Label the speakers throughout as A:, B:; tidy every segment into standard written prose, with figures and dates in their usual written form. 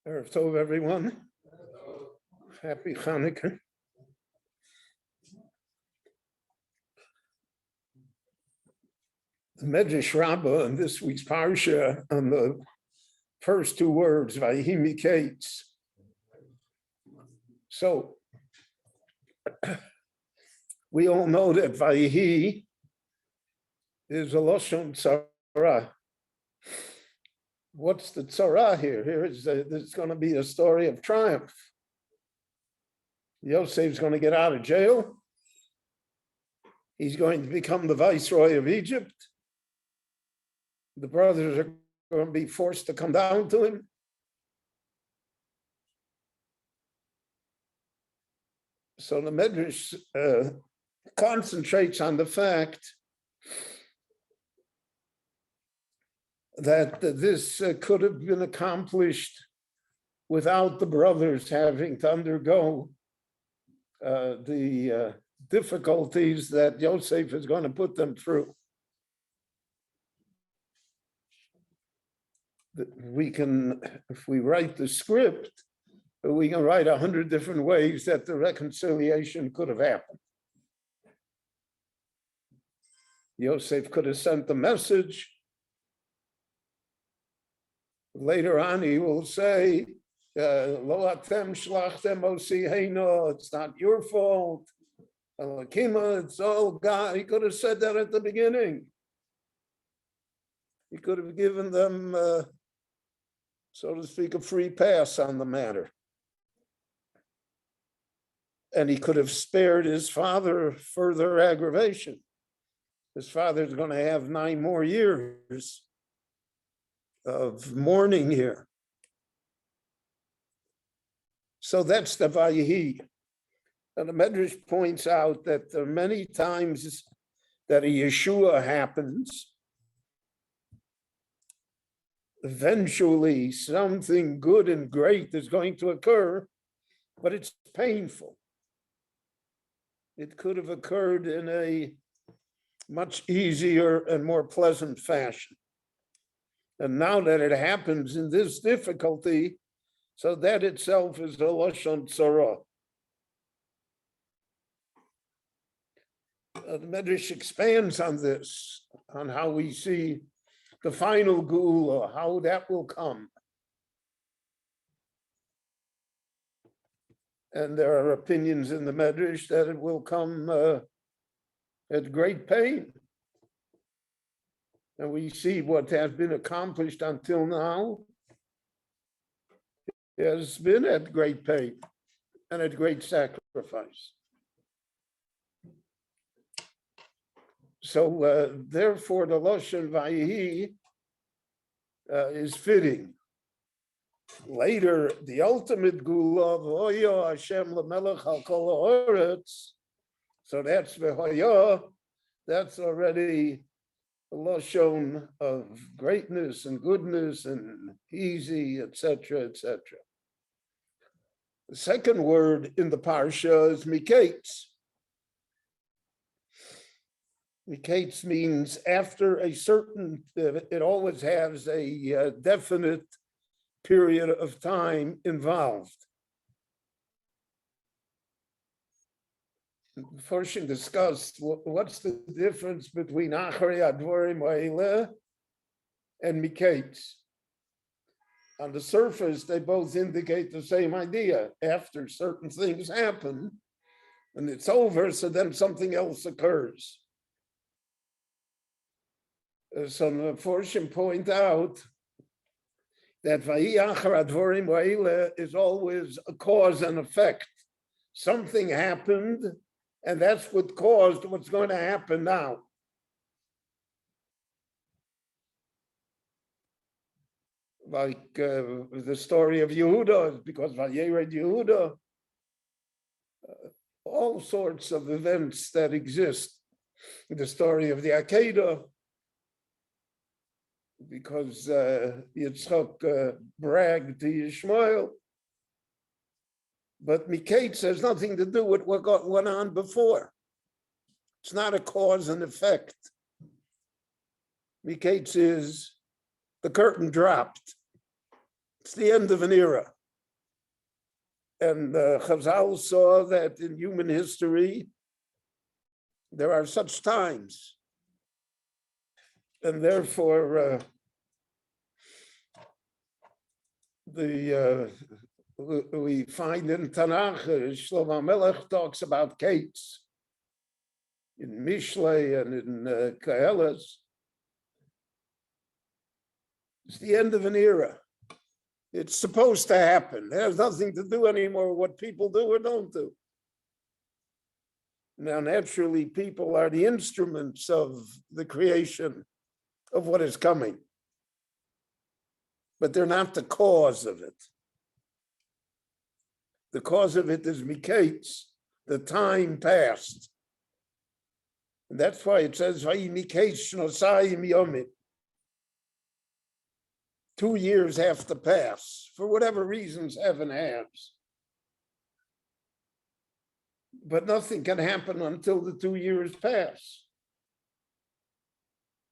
A: Erev Tov, everyone. Happy Hanukkah. The Medrash Rabbah in this week's parsha on the first two words, Vayihi Miketz. So we all know that Vayihi is a Lashon Tzara. What's the tzara here? Here is there's going to be a story of triumph. Yosef's going to get out of jail. He's going to become the viceroy of Egypt. The brothers are going to be forced to come down to him. So the Medrash concentrates on the fact that this could have been accomplished without the brothers having to undergo the difficulties that Yosef is going to put them through. We can, if we write the script, we can write 100 different ways that the reconciliation could have happened. Yosef could have sent the message. Later on, he will say, Lo atem shlachtem osiheino, it's not your fault. It's all God. He could have said that at the beginning. He could have given them, so to speak, a free pass on the matter. And he could have spared his father further aggravation. His father's going to have 9 more years of mourning here. So that's the Vayihi. And the Medrash points out that there are many times that a Yeshua happens. Eventually, something good and great is going to occur, but it's painful. It could have occurred in a much easier and more pleasant fashion. And now that it happens in this difficulty, so that itself is a Lashon Tzara. The Medrash expands on this, on how we see the final Geula, how that will come. And there are opinions in the Medrash that it will come at great pain. And we see what has been accomplished until now. It has been at great pain and at great sacrifice. So therefore, the Lashon Vayihi is fitting. Later, the ultimate Gula of Hoya Hashem Lamelech Al Kol Haaretz. So that's V'Hoya. That's already a Lashon of greatness and goodness and easy, etc., etc. The second word in the parsha is Miketz. Miketz means after a certain, it always has a definite period of time involved. Forshim discussed what's the difference between Acharei Advorim Ha'eleh and Miketz. On the surface, they both indicate the same idea. After certain things happen, and it's over, so then something else occurs. So the Forshim point out that Vayi Achar Advorim Ha'eleh is always a cause and effect. Something happened, and that's what caused what's going to happen now. Like the story of Yehuda, because Vayered Yehuda, all sorts of events that exist. The story of the Akedah, because Yitzchak bragged to Yishmael. But Miketz has nothing to do with what went on before. It's not a cause and effect. Miketz is the curtain dropped. It's the end of an era. And Chazal saw that in human history, there are such times. And therefore, we find in Tanakh, Shlomo Melech talks about Kates in Mishlei and in Koheles. It's the end of an era. It's supposed to happen. It has nothing to do anymore with what people do or don't do. Now, naturally, people are the instruments of the creation of what is coming, but they're not the cause of it. The cause of it is Mikates, the time passed. And that's why it says, 2 years have to pass, for whatever reasons heaven has. But nothing can happen until the 2 years pass.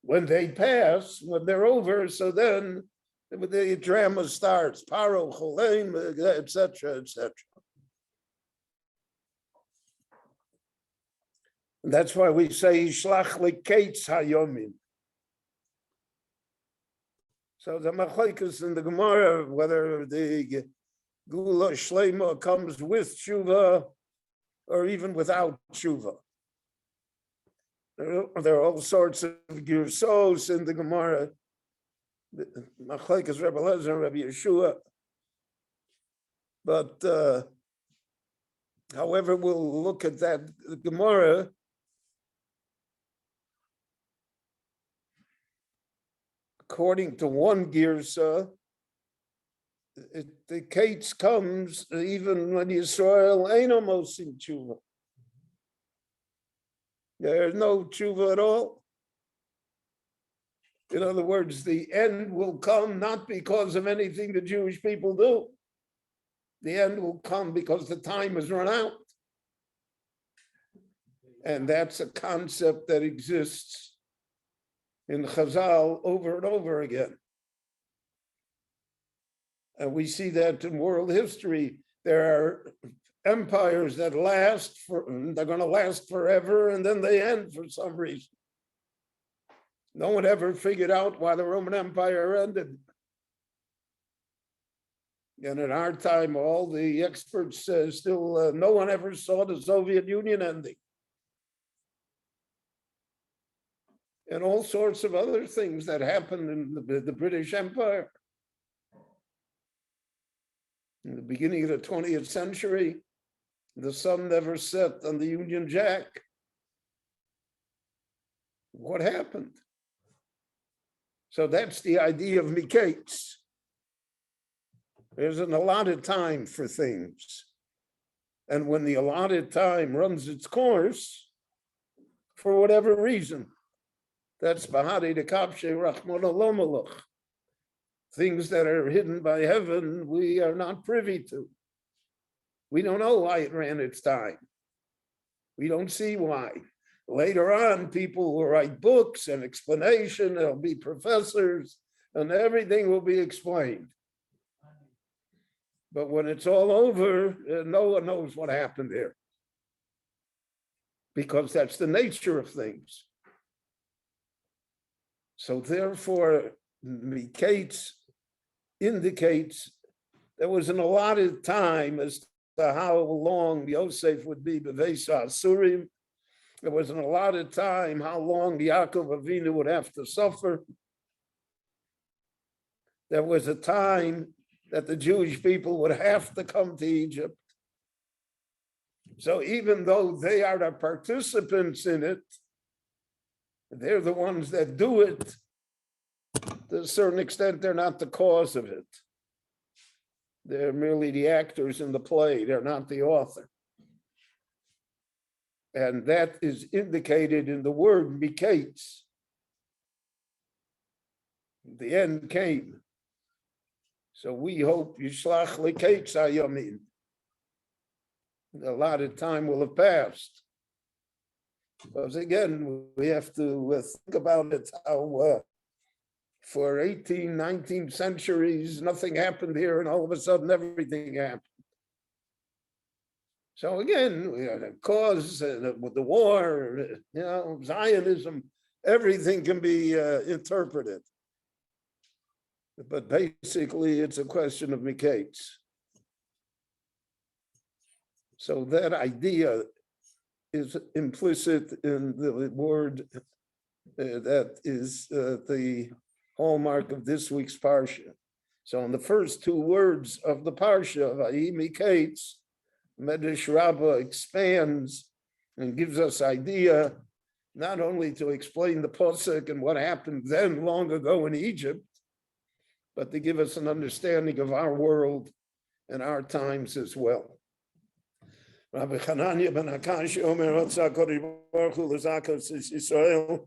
A: When they pass, when they're over, so then the drama starts, Paro, Cholem, etc., etc. And that's why we say, Shlach Lekates Hayomin. So the machlokes in the Gemara, whether the Gula Shlema comes with Tshuva or even without Tshuva. There are all sorts of Girsos in the Gemara. Machlokes Rebbe Lezer and Rabbi Yeshua. But however, we'll look at that Gemara. According to one Girsa, the Kates comes even when Yisrael ain't almost in Tshuva. There's no Tshuva at all. In other words, the end will come not because of anything the Jewish people do. The end will come because the time has run out. And that's a concept that exists in Chazal over and over again. And we see that in world history. There are empires that last, they're going to last forever, and then they end for some reason. No one ever figured out why the Roman Empire ended. And in our time, all the experts still, no one ever saw the Soviet Union ending. And all sorts of other things that happened in the British Empire. In the beginning of the 20th century, the sun never set on the Union Jack. What happened? So that's the idea of Mikates. There's an allotted time for things. And when the allotted time runs its course, for whatever reason, that's Bahari de Kapshe Rachmana Lomalach. Things that are hidden by heaven, we are not privy to. We don't know why it ran its time. We don't see why. Later on, people will write books and explanation, there'll be professors, and everything will be explained. But when it's all over, no one knows what happened there. Because that's the nature of things. So therefore, Mikates indicates there was an allotted time as to how long Yosef would be Beveis Asurim. There was an allotted time how long Yaakov Avinu would have to suffer. There was a time that the Jewish people would have to come to Egypt. So even though they are the participants in it, they're the ones that do it. To a certain extent, they're not the cause of it. They're merely the actors in the play. They're not the author. And that is indicated in the word Mikates. The end came. So we hope Yishlach Lekates Hayomin. A lot of time will have passed. Because again, we have to think about it, how for 18, 19 centuries, nothing happened here, and all of a sudden everything happened. So again, we had a cause with the war, Zionism, everything can be interpreted. But basically, it's a question of Miketz. So that idea is implicit in the word that is the hallmark of this week's Parsha. So in the first two words of the Parsha, Vayi Miketz, Medrash Rabbah expands and gives us idea not only to explain the Pasuk and what happened then long ago in Egypt, but to give us an understanding of our world and our times as well. Rabbi Hanania ben Akash Omer Ratzah Kodesh Baruch Hu L'Zakos Yisrael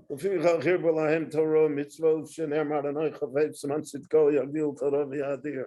A: L'Fichach Hirba Lahem Torah Mitzvot Shenemar Adonai Chavetz Siman Tzidko Yagdil Torah V'Yadir.